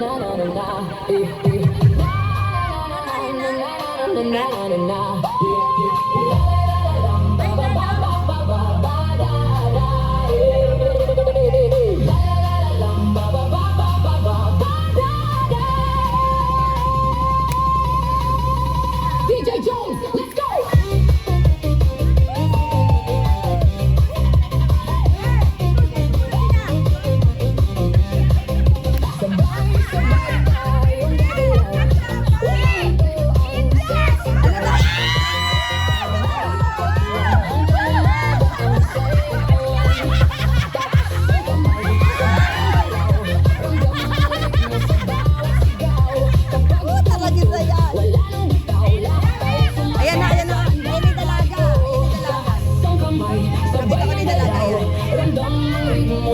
Na na na na, eh eh. Na na na na na na na na. DJ Jones, let's go.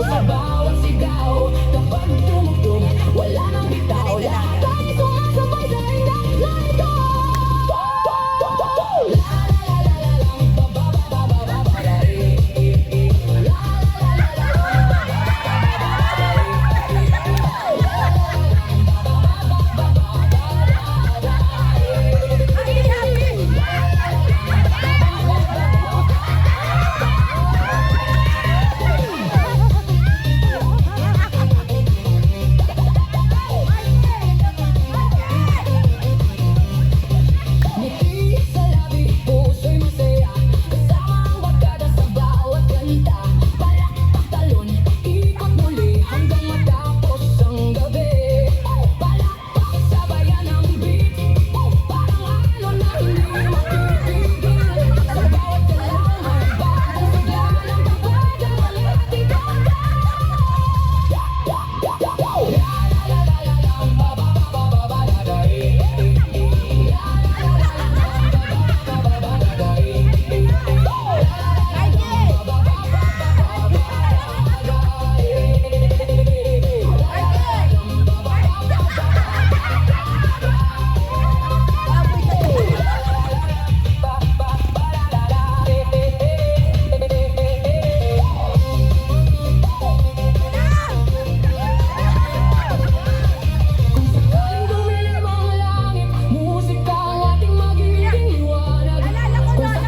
Sa bawat sigaw, kapag tumugtog, wala nang bitaw. Lahat tayo sumasabay sa hindang ito. La la la la la lang, ba ba ba ba ba ba ba la eh eh eh. La la la la la lang, ba ba ba ba ba ba la eh eh eh. La la la la lang, ba ba ba ba ba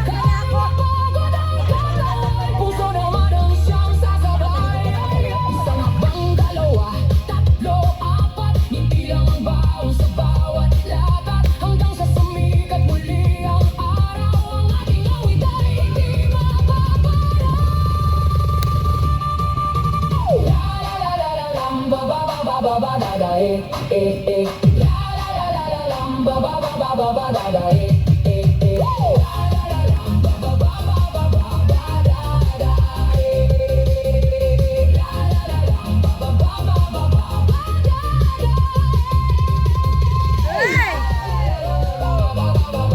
ba ba la ba ba da da eh eh eh. La la la la la la ba ba ba ba ba ba da da eh.